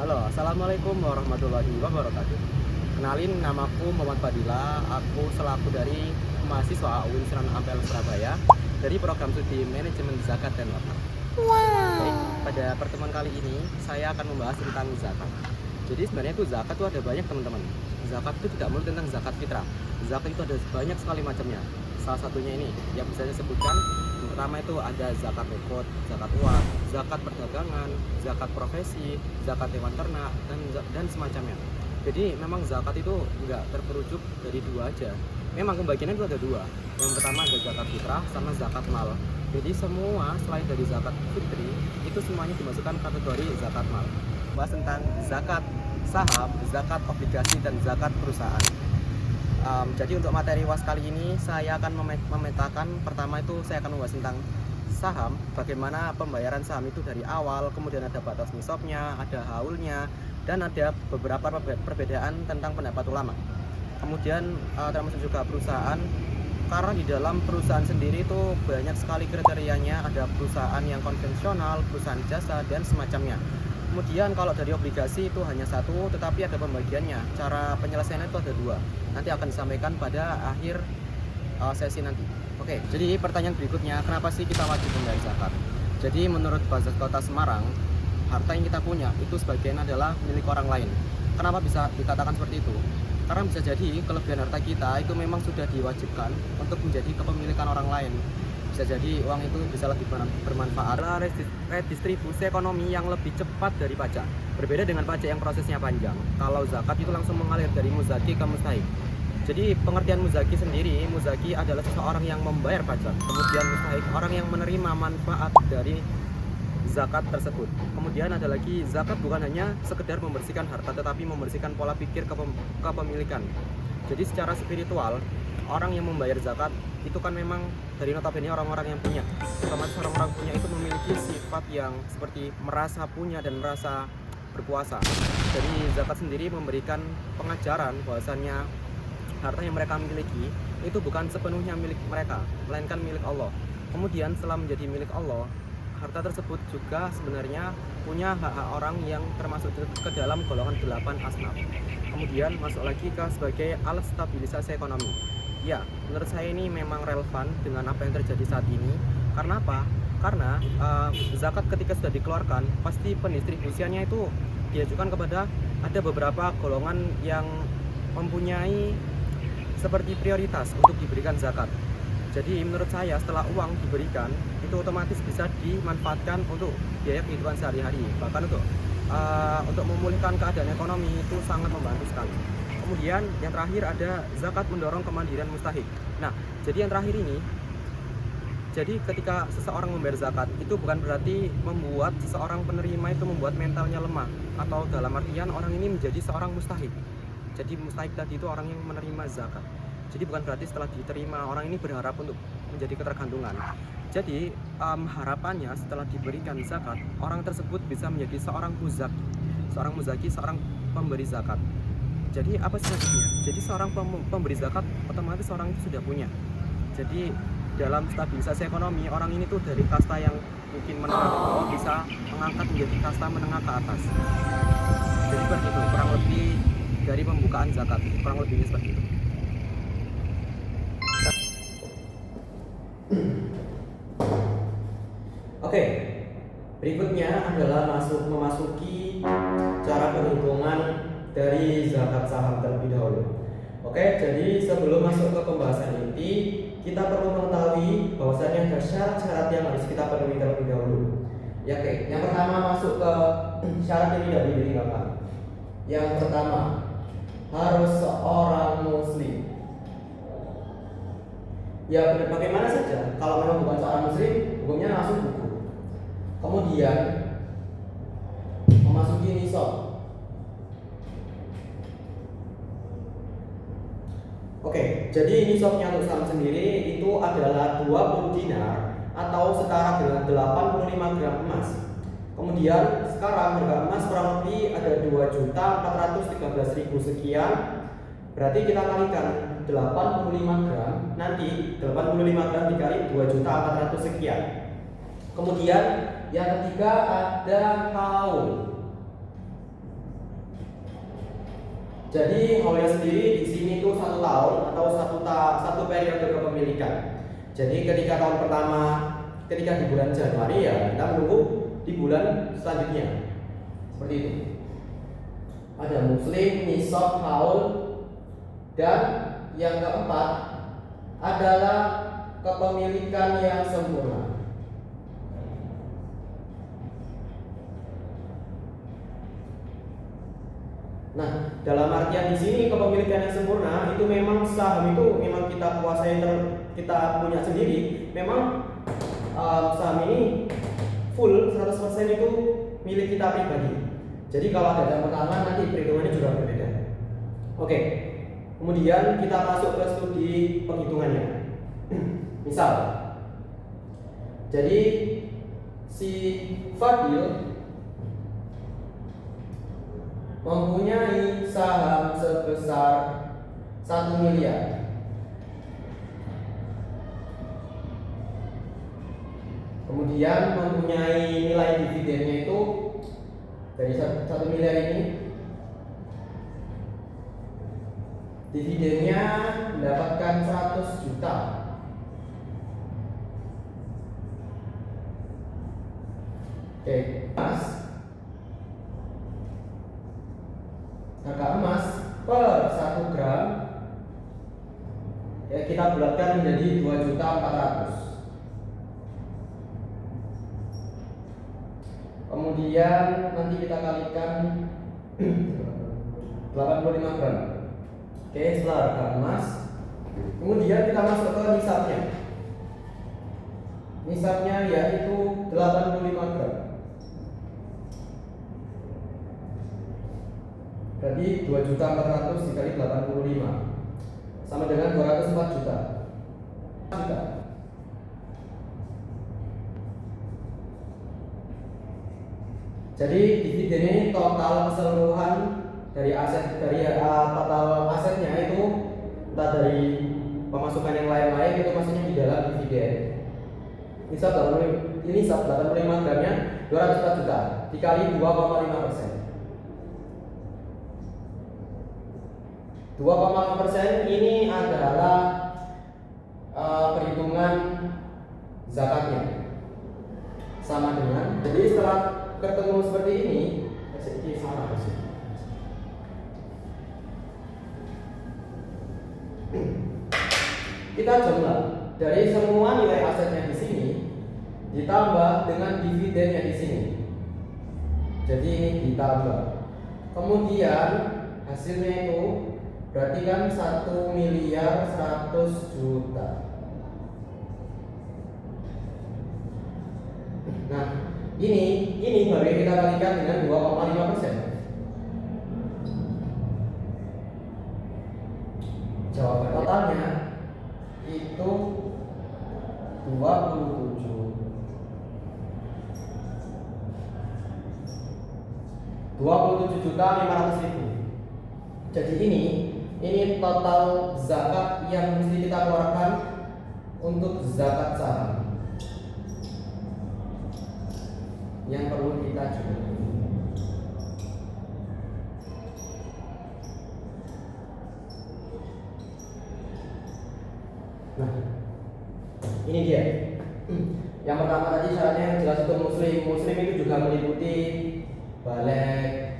Halo, Assalamualaikum warahmatullahi wabarakatuh. Kenalin, namaku Muhammad Fadila. Aku selaku dari mahasiswa Unisran Ampel Surabaya dari program studi Manajemen Zakat dan Wakaf. Baik, pada pertemuan kali ini saya akan membahas tentang zakat. Jadi sebenarnya itu zakat itu ada banyak teman-teman. Zakat itu tidak melulu tentang zakat fitrah. Zakat itu ada banyak sekali macamnya. Salah satunya ini yang bisa saya sebutkan. Yang pertama itu ada zakat ekot, zakat uang, zakat perdagangan, zakat profesi, zakat hewan ternak, dan semacamnya. Jadi memang zakat itu nggak terkerucut dari dua aja. Memang pembagiannya itu ada dua. Yang pertama ada zakat fitrah sama zakat mal. Jadi semua selain dari zakat fitri itu semuanya dimasukkan kategori zakat mal. Bahas tentang zakat saham, zakat obligasi, dan zakat perusahaan. Jadi untuk materi UAS kali ini saya akan memetakan, pertama itu saya akan membahas tentang saham, bagaimana pembayaran saham itu dari awal, kemudian ada batas nisabnya, ada haulnya, dan ada beberapa perbedaan tentang pendapat ulama. Kemudian termasuk juga perusahaan, karena di dalam perusahaan sendiri itu banyak sekali kriterianya, ada perusahaan yang konvensional, perusahaan jasa, dan semacamnya. Kemudian kalau dari obligasi itu hanya satu, tetapi ada pembagiannya. Cara penyelesaiannya itu ada dua. Nanti akan disampaikan pada akhir sesi nanti. Oke, jadi pertanyaan berikutnya, kenapa sih kita wajib membayar zakat? Jadi menurut Bazar Kota Semarang, harta yang kita punya itu sebagian adalah milik orang lain. Kenapa bisa dikatakan seperti itu? Karena bisa jadi kelebihan harta kita itu memang sudah diwajibkan untuk menjadi kepemilikan orang lain. Bisa jadi uang itu bisa lebih bermanfaat. Redistribusi ekonomi yang lebih cepat dari pajak. Berbeda dengan pajak yang prosesnya panjang. Kalau zakat itu langsung mengalir dari muzaki ke mustahik. Jadi pengertian muzaki sendiri, muzaki adalah seseorang yang membayar pajak. Kemudian mustahik, orang yang menerima manfaat dari zakat tersebut. Kemudian ada lagi, zakat bukan hanya sekedar membersihkan harta, tetapi membersihkan pola pikir kepemilikan. Jadi secara spiritual, orang yang membayar zakat itu kan memang dari notabene orang-orang yang punya. Otomatis orang-orang punya itu memiliki sifat yang seperti merasa punya dan merasa berkuasa. Jadi zakat sendiri memberikan pengajaran bahwasannya harta yang mereka miliki itu bukan sepenuhnya milik mereka, melainkan milik Allah. Kemudian setelah menjadi milik Allah, harta tersebut juga sebenarnya punya hak-hak orang yang termasuk ke dalam golongan 8 asnaf. Kemudian masuk lagi ke sebagai alat stabilisasi ekonomi. Ya, menurut saya ini memang relevan dengan apa yang terjadi saat ini. Karena apa? Karena zakat ketika sudah dikeluarkan, pasti pendistribusiannya itu diajukan kepada ada beberapa golongan yang mempunyai seperti prioritas untuk diberikan zakat. Jadi menurut saya setelah uang diberikan, itu otomatis bisa dimanfaatkan untuk biaya kehidupan sehari-hari. Bahkan untuk memulihkan keadaan ekonomi itu sangat membantu sekali. Kemudian yang terakhir ada zakat mendorong kemandirian mustahik. Nah, jadi yang terakhir ini, jadi ketika seseorang membayar zakat itu bukan berarti membuat seseorang penerima itu membuat mentalnya lemah, atau dalam artian orang ini menjadi seorang mustahik. Jadi mustahik tadi itu orang yang menerima zakat. Jadi bukan berarti setelah diterima orang ini berharap untuk menjadi ketergantungan. Jadi harapannya setelah diberikan zakat, orang tersebut bisa menjadi seorang muzaki, seorang pemberi zakat. Jadi apa sih maksudnya? Jadi seorang pemberi zakat otomatis orang itu sudah punya. Jadi dalam stabilisasi ekonomi, orang ini tuh dari kasta yang mungkin menengah ke bawah bisa mengangkat menjadi kasta menengah ke atas. Jadi seperti itu, kurang lebih dari pembukaan zakat, kurang lebihnya seperti itu. Oke, berikutnya adalah memasuki cara perhitungan dari zakat saham terlebih dahulu. Oke, jadi sebelum masuk ke pembahasan inti, kita perlu mengetahui bahwasannya ada syarat-syarat yang harus kita penuhi terlebih dahulu. Ya, oke. Yang pertama masuk ke syarat yang tidak ditinggalkan. Yang pertama, harus seorang muslim. Ya, bagaimana saja. Kalau memang bukan seorang muslim, hukumnya langsung buku. Kemudian memasuki nisab. Oke, jadi nisabnya untuk saham sendiri itu adalah 20 dinar atau setara dengan 85 gram emas. Kemudian sekarang harga emas kurang lebih ada 2.413.000 sekian. Berarti kita kalikan 85 gram, nanti 85 gram dikali 2.400 sekian. Kemudian yang ketiga ada haul. Jadi haulnya sendiri di sini itu 1 tahun atau satu periode kepemilikan. Jadi ketika tahun pertama, ketika di bulan Januari ya kita menunggu di bulan selanjutnya. Seperti itu. Ada muslim, nisab, haul, dan yang keempat adalah kepemilikan yang sempurna. Nah, dalam artian di sini kepemilikan yang sempurna itu memang saham itu memang kita kuasai, kita punya sendiri. Memang saham ini full 100% itu milik kita pribadi. Jadi kalau ada campur tangan nanti perhitungannya juga berbeda. Oke. Kemudian kita masuk ke studi penghitungannya. Misal, jadi si Fadil mempunyai saham sebesar 1 miliar. Kemudian mempunyai nilai dividennya itu dari 1 miliar ini, dividennya mendapatkan 100 juta. Oke, harga emas per 1 gram ya kita bulatkan menjadi 2.400.000. Kemudian nanti kita kalikan 85 gram. Oke, setelah harga emas, kemudian kita masuk ke nisabnya. Nisabnya yaitu 85 gram. Berarti 2.400.000 dikali 85 sama dengan 204 juta. Jadi dividen ini total keseluruhan dari aset, dari total asetnya itu entah dari pemasukan yang lain-lain itu maksudnya di dalam dividen. Ini 85 gramnya 204 juta dikali 2,5%. 2,5% ini adalah perhitungan zakatnya. Sama dengan, jadi setelah ketemu seperti ini, kita jumlah dari semua nilai asetnya di sini ditambah dengan dividennya di sini. Jadi ini ditambah. Kemudian hasilnya itu berarti kan 1 miliar 100 juta. Nah, ini baru kita kalikan dengan 2,5%. Jawaban totalnya itu 27.500.000. Jadi ini total zakat yang mesti kita keluarkan untuk zakat saham yang perlu kita jual. Nah, ini dia. Yang pertama tadi syaratnya yang jelas itu muslim. Muslim itu juga meliputi balik,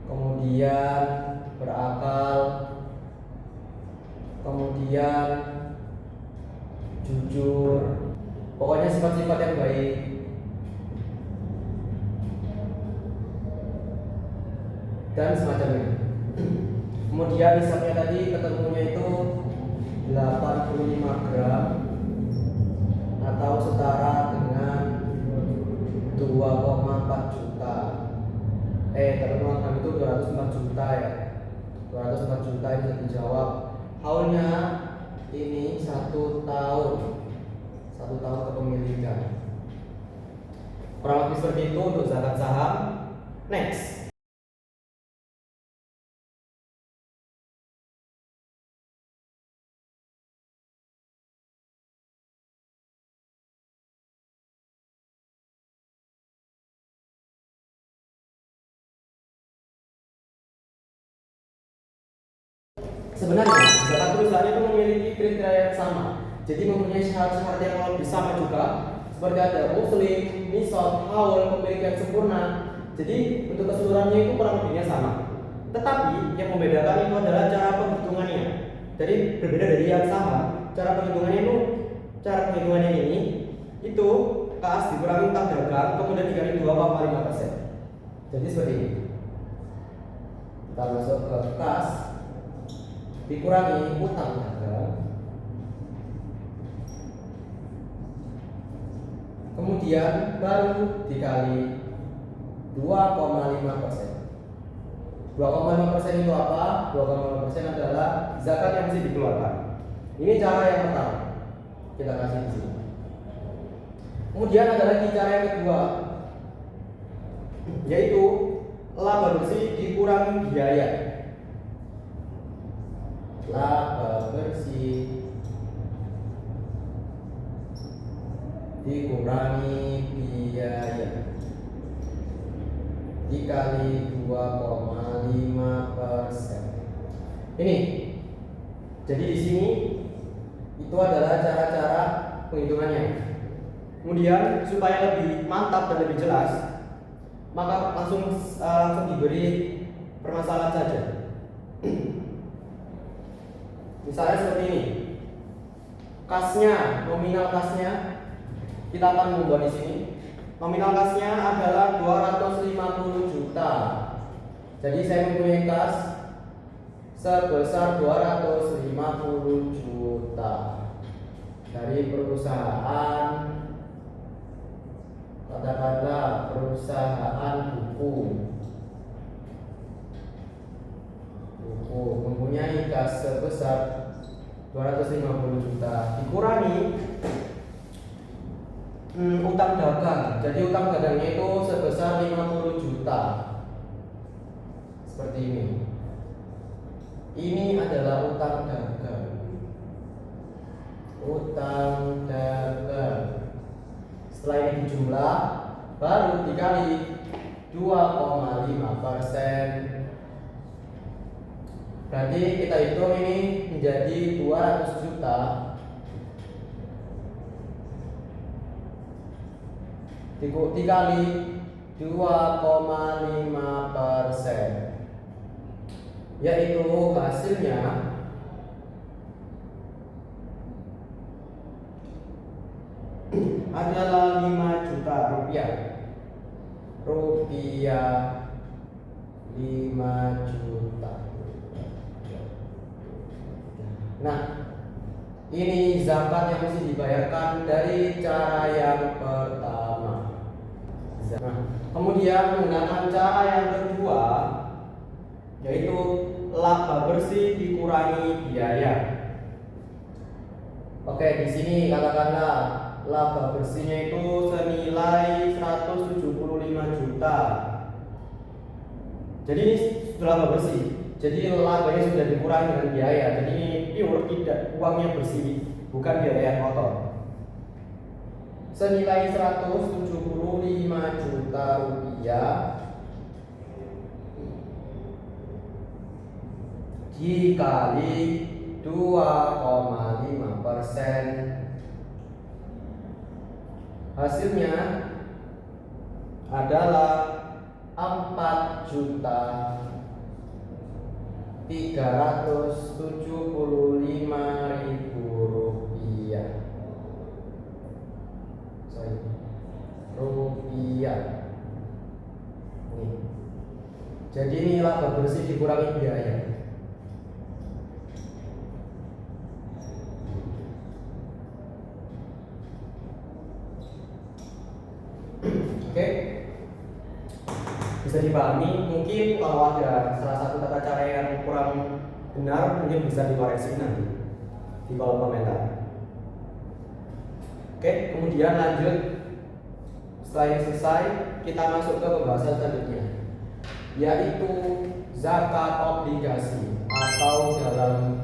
kemudian berakal, kemudian jujur, pokoknya sifat-sifat yang baik. Dan semacamnya. Kemudian nisabnya tadi ketemunya itu 85 gram atau setara dengan 2,4 juta. Terima itu 204 juta ya. 204 juta itu dijawab. Haulnya ini 1 tahun. 1 tahun kepemilikan. Kurang lebih seperti itu untuk zakat saham. Next. Sebenarnya zakat perusahaan itu memiliki kriteria yang sama, jadi mempunyai syarat-syarat yang lebih sama juga, seperti ada muslim, nisab, haul, pemilikan sempurna. Jadi untuk keseluruhannya itu kurang lebihnya sama. Tetapi yang membedakan itu adalah cara penghitungannya. Jadi berbeda dari yang sama, cara penghitungannya ini itu kas dikurangi utang dagang kemudian dikali 2,5%. Jadi seperti ini. Kita masuk ke kas dikurangi utang dagang, kemudian baru dikali 2,5%. 2,5% itu apa? 2,5% adalah zakat yang mesti dikeluarkan. Ini cara yang pertama. Kita kasih di sini. Kemudian ada lagi cara yang kedua, yaitu laba bersih dikurangi biaya. Laba bersih dikurangi biaya dikali 2,5%. Ini. Jadi di sini itu adalah cara-cara penghitungannya. Kemudian supaya lebih mantap dan lebih jelas, maka langsung diberi permasalahan saja. Misalnya seperti ini. Kasnya, nominal kasnya kita akan membuat di sini. Nominal kasnya adalah 250 juta. Jadi saya mempunyai kas sebesar 250 juta dari perusahaan, katakanlah perusahaan buku mempunyai kas sebesar 250 juta dikurangi utang dagang. Jadi utang dagangnya itu sebesar 50 juta. Seperti ini. Ini adalah utang dagang. Utang dagang. Setelah ini dijumlah, baru dikali 2,5%. Berarti kita hitung ini menjadi 200 juta. Dikali 2,5%, yaitu hasilnya adalah 5 juta rupiah. 5 juta. Nah, ini zakat yang mesti dibayarkan dari cara yang pertama. Nah, kemudian menggunakan cara yang kedua, yaitu laba bersih dikurangi biaya. Oke, di sini katakanlah laba bersihnya itu senilai 175 juta. Jadi ini sudah laba bersih. Jadi labanya sudah dikurangi dengan biaya. Jadi ini pure, tidak uangnya bersih, bukan biaya yang kotor. Senilai 175 juta rupiah dikali 2,5%, hasilnya adalah 4.375.000 rupiah. Nih. Jadi ini laba bersih dikurangi biaya. Oke, bisa dipahami. Mungkin kalau ada salah satu tata cara yang kurang benar, mungkin bisa dikoreksi nanti di kolom komentar. Oke, kemudian lanjut. Setelah ini selesai, kita masuk ke pembahasan selanjutnya, yaitu zakat obligasi, atau dalam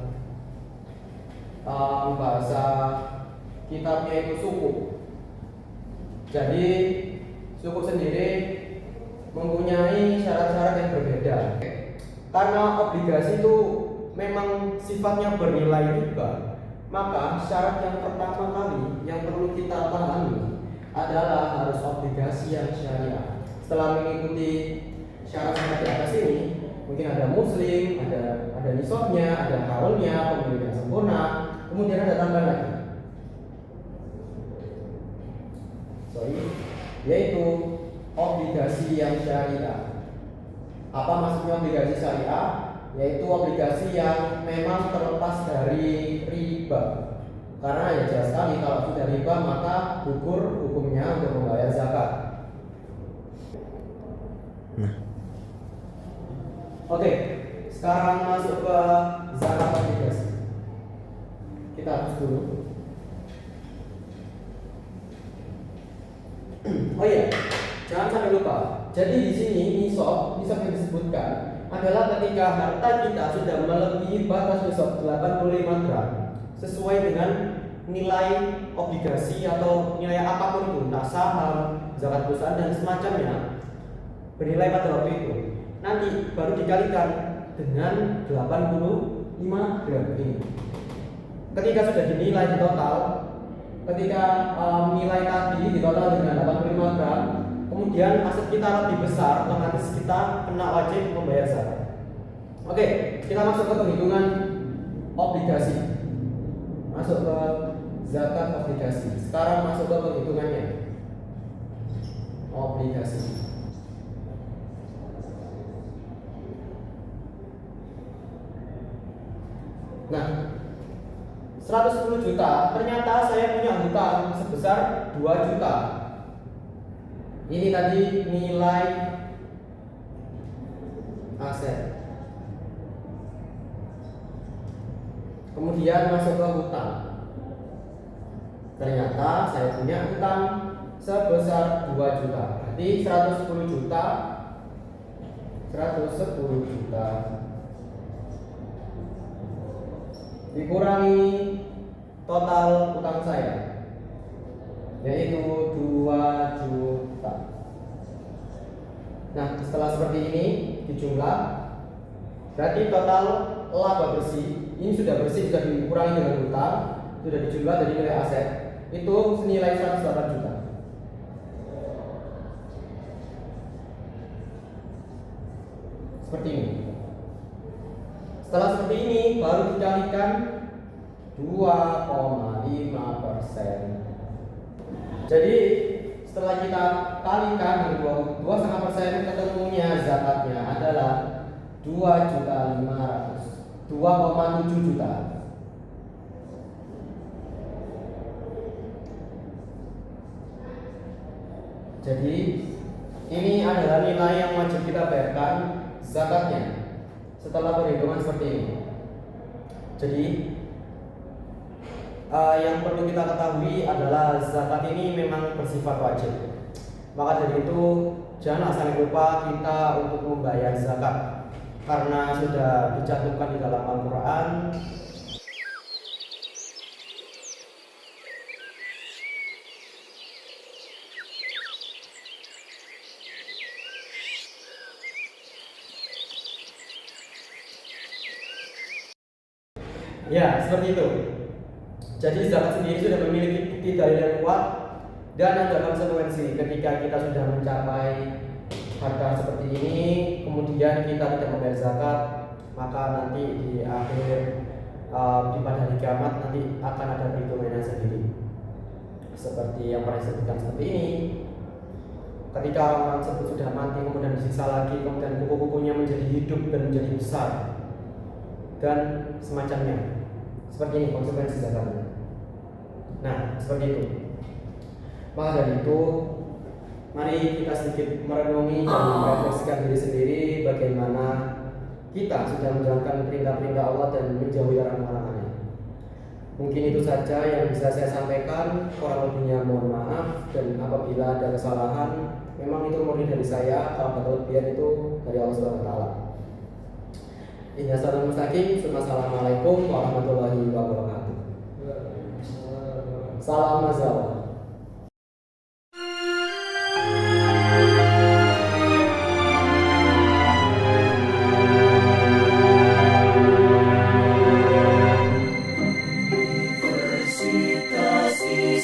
bahasa kitabnya itu sukuk. Jadi sukuk sendiri mempunyai syarat-syarat yang berbeda. Karena obligasi itu memang sifatnya bernilai riba, maka syarat yang pertama kali yang perlu kita pahami adalah harus obligasi yang syariah. Setelah mengikuti syarat seperti atas ini, mungkin ada muslim, ada nisabnya, ada haulnya, pemilikan sempurna, kemudian ada tambahan lagi, yaitu obligasi yang syariah. Apa maksudnya obligasi syariah? Yaitu obligasi yang memang terlepas dari riba. Karena ya jelas sekali kalau sudah riba maka gugur hukumnya untuk membayar zakat. Oke, sekarang masuk ke zakat obligasi. Kita hapus dulu. Oh iya, jangan sampai lupa. Jadi di sini nisab yang disebutkan adalah ketika harta kita sudah melebihi batas nisab 85 gram sesuai dengan nilai obligasi atau nilai apapun itu, entah saham, zakat perusahaan dan semacamnya, bernilai pada waktu itu. Nanti baru dikalikan dengan 85 gram ini. Ketika sudah dinilai di total, ketika nilai tadi di total dengan 85 gram, kemudian aset kita lebih besar, otomatis kita kena wajib membayar zakat. Oke, kita masuk ke penghitungan obligasi. Masuk ke zakat obligasi. Sekarang masuk ke penghitungannya. Obligasi. Nah, 110 juta, ternyata saya punya hutang sebesar 2 juta. Ini tadi nilai aset. Kemudian masuk ke hutang. Ternyata saya punya hutang sebesar 2 juta. Berarti 110 juta dikurangi total hutang saya, yaitu 2 juta. Nah, setelah seperti ini dijumlah, berarti total laba bersih ini sudah bersih, sudah dikurangi dengan hutang, sudah dijumlah dari nilai aset, itu senilai 108 juta. Seperti ini. Setelah seperti ini baru dikalikan 2,5%. Jadi setelah kita kalikan dengan 2,5%, ketemunya zakatnya adalah 2,7 juta. Jadi ini adalah nilai yang wajib kita bayarkan zakatnya setelah perhitungan seperti ini. Jadi yang perlu kita ketahui adalah zakat ini memang bersifat wajib. Maka dari itu jangan sampai lupa kita untuk membayar zakat, karena sudah dicantumkan di dalam Al-Quran. Ya, seperti itu. Jadi zakat sendiri sudah memiliki bukti dalil yang kuat dan ada konsekuensi ketika kita sudah mencapai harta seperti ini, kemudian kita tidak membayar zakat, maka nanti di akhir di pada hari kiamat nanti akan ada perhitungannya sendiri. Seperti yang pernah disebutkan seperti ini. Ketika orang tersebut sudah mati kemudian disiksa lagi, kemudian kuku-kukunya menjadi hidup dan menjadi besar dan semacamnya. Seperti ini konsekuensi zakatnya. Nah, seperti itu. Maka dari itu, mari kita sedikit merenungi dan merefleksikan diri sendiri bagaimana kita sudah menjalankan perintah-perintah Allah dan menjauhi larangan-larangannya. Mungkin itu saja yang bisa saya sampaikan. Kurang lebihnya mohon maaf, dan apabila ada kesalahan, memang itu murni dari saya. Kalau ada kelebihan itu dari Allah Subhanahu wa taala. Assalamualaikum warahmatullahi wabarakatuh. Salam masalah.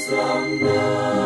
Islam